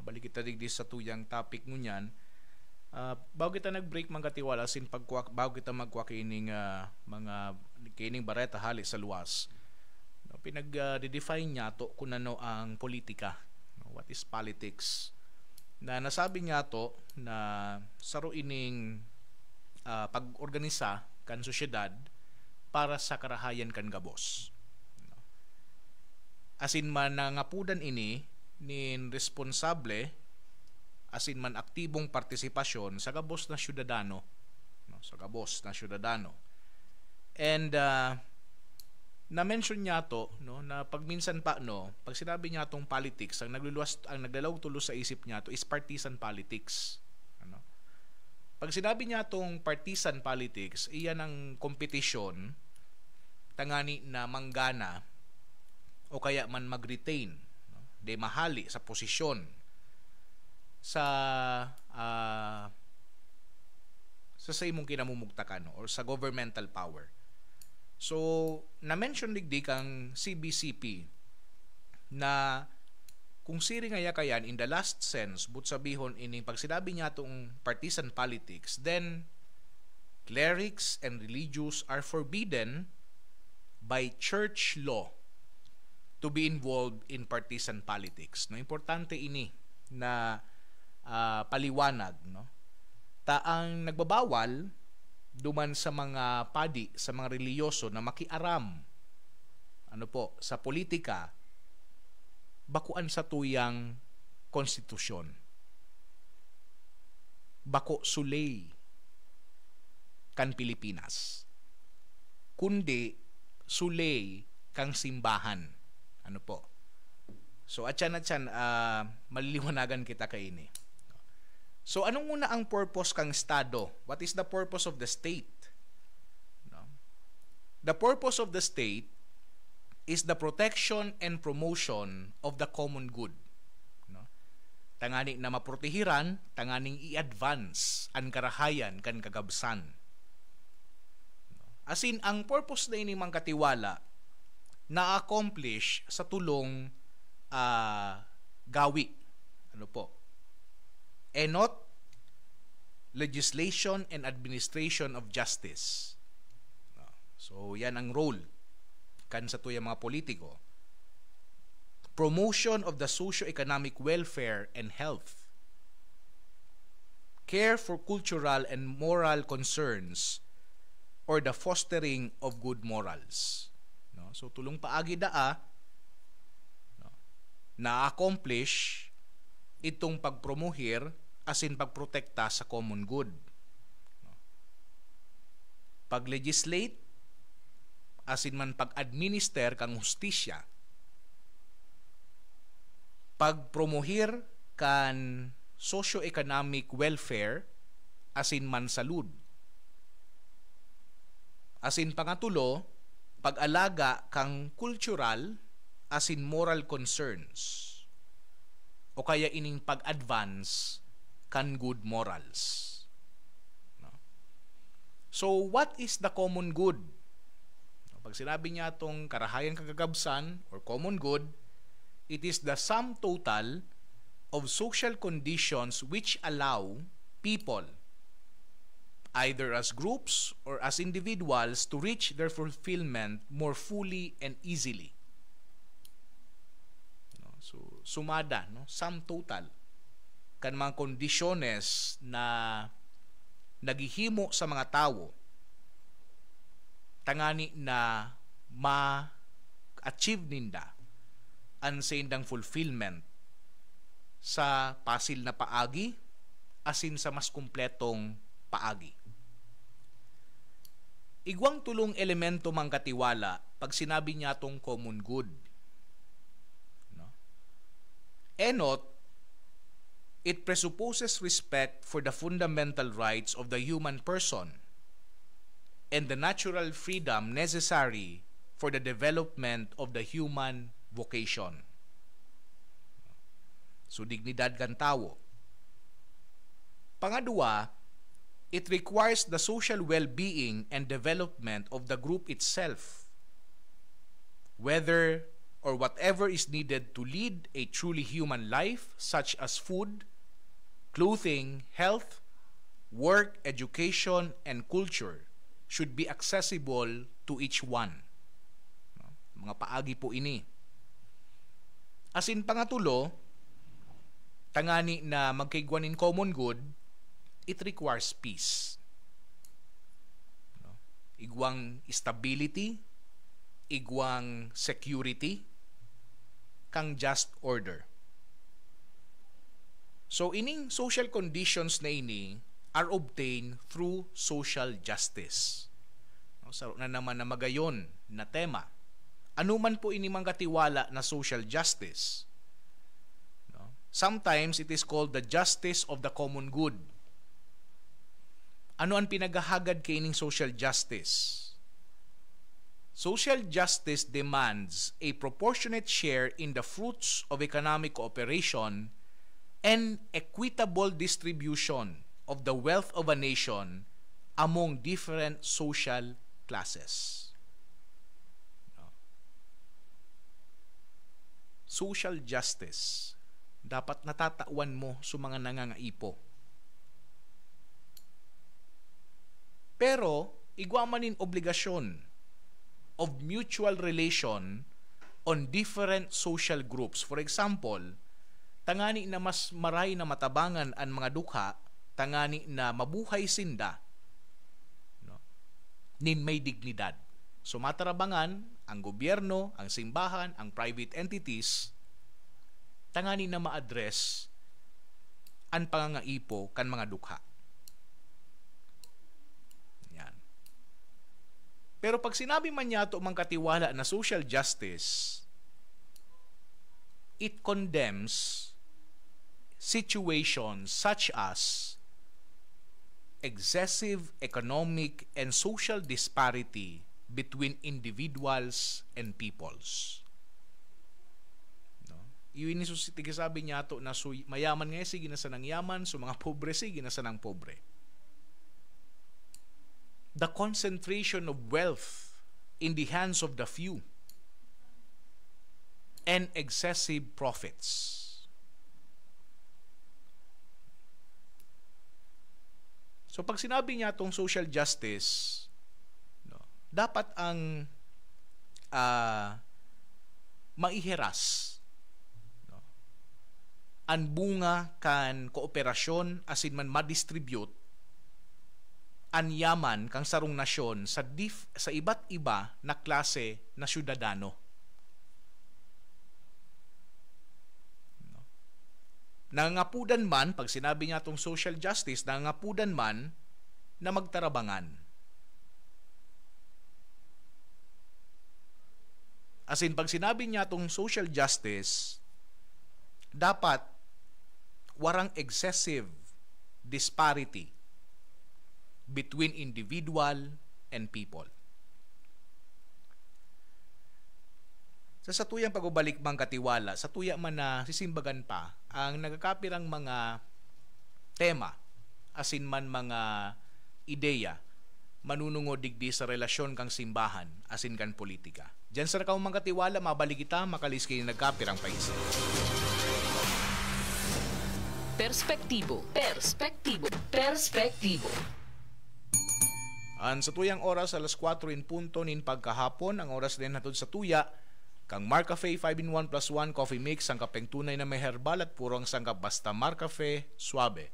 Balik kita digdi sa tuyang topic ngunyan. Bago kita nag-break mga katiwala, bago kita magkuha kining mga kining bareta hali sa luwas, no, pinag-define niya to kung ano ang politika. No, what is politics? Na nasabi niya to na saro ining pag-organisa kan sosyedad para sa karahayan kan gabos. No. Asin man nangapudan ini nin responsable asin man aktibong partisipasyon sa gabos na syudadano, no, sa gabos na syudadano. And na-mention niya to, no, na pagminsan pa, no, pag sinabi niya tong politics, ang nagdalawag tulo sa isip niya to is partisan politics. Ano? Pag sinabi niya tong partisan politics, iyan ang kompetisyon tangani na manggana o kaya man mag-retain, de mahali sa posisyon sa imong kinamumugtakan, no? Or sa governmental power. So na-mention digdi kang CBCP na kung siri nga kayan in the last sense, but sabihon ining pag sinabi niya tong partisan politics, then clerics and religious are forbidden by church law to be involved in partisan politics. No, importante ini na paliwanag, no. Taang nagbabawal duman sa mga padi, sa mga reliyoso na makiaram sa politika bakuan sa tuyang konstitusyon. Bako sulay kan Pilipinas. Kundi sulay kang simbahan. So atyan maliliwanagan kita kaini. So anong una ang purpose kang estado? What is the purpose of the state? No? The purpose of the state is the protection and promotion of the common good. No? Tangani na maprotehiran, tanganing i-advance ang karahayan kan kagabsan. No? As in, ang purpose na ini mang katiwala na-accomplish sa tulong gawi. Enot, legislation and administration of justice. So, yan ang role kan sa tuyang mga politiko. Promotion of the socio-economic welfare and health. Care for cultural and moral concerns or the fostering of good morals. No? So, tulong paagi na-accomplish itong pagpromohir asin pagprotekta sa common good. No? Pag-legislate asin man pag-administer kang hustisya. Pagpromohir kan socio-economic welfare asin man salud. Asin pangatulo, pag-alaga kang cultural asin moral concerns o kaya ining pag-advance kan good morals. No? So, what is the common good? Pag sinabi niya itong karahayan kagagabsan or common good, it is the sum total of social conditions which allow people, either as groups or as individuals, to reach their fulfillment more fully and easily. So, sumada, no? Sum total kan mga kondisyones na naghihimo sa mga tao tangani na ma-achieve ninda ang sindang fulfillment sa pasil na paagi asin sa mas kumpletong paagi. Igwang tulong elemento mang katiwala pag sinabi niya tong common good. Enot, it presupposes respect for the fundamental rights of the human person and the natural freedom necessary for the development of the human vocation. So, dignidad kan tao. Pangadua, it requires the social well-being and development of the group itself, whether or whatever is needed to lead a truly human life, such as food, clothing, health, work, education, and culture, should be accessible to each one. Mga paagi po ini. Asin pangatulo, tangani na magkaigwan in common good, it requires peace. Igwang stability, igwang security, kang just order. So ining social conditions na ini are obtained through social justice. Saro na naman na magayon na tema. Ano man po ini manggatiwala na social justice? Sometimes it is called the justice of the common good. Ano ang pinagahagad kay ining social justice? Social justice demands a proportionate share in the fruits of economic cooperation and equitable distribution of the wealth of a nation among different social classes. Social justice, dapat natatawan mo sa mga nangangaipo. Pero, igwa manin obligasyon of mutual relation on different social groups. For example, tangani na mas maray na matabangan ang mga dukha, tangani na mabuhay sinda, nin may dignidad. So matarabangan, ang gobyerno, ang simbahan, ang private entities, tangani na ma-address ang pangangaipo kan mga dukha. Yan. Pero pag sinabi man niya ito mang katiwala na social justice, it condemns situations such as excessive economic and social disparity between individuals and peoples. Iyon ni sabi niya to na mayaman nga sige na sa nang yaman, so mga pobre sige na sa nang pobre. The concentration of wealth in the hands of the few and excessive profits. So pag sinabi niya tong social justice, dapat ang maihiras ang bunga kan kooperasyon asin man ma-distribute ang yaman kang sarong nasyon sa iba't iba na klase na syudadano. Nangangapudan man, pag sinabi niya itong social justice, nangangapudan man na magtarabangan. As in, pag sinabi niya itong social justice, dapat warang excessive disparity between individual and people. Sa tuyang pagbabalik mang katiwala, sa tuya man na sisimbagan pa, ang nagkakapirang mga tema, asin man mga ideya, manunungod digdi sa relasyon kang simbahan, asin kan politika. Diyan sa nakaw mang katiwala, mabalik kita, makalis kayo nagkapirang paisa. Perspektibo. Perspektibo. Perspektibo. Sa tuyang oras, alas 4 in punto nin pagkahapon, ang oras din hatod sa tuya, kang Marcafe 5-in-1+1 coffee mix, ang kapeng tunay na may herbal at purong sangkap basta Marcafe, suabe.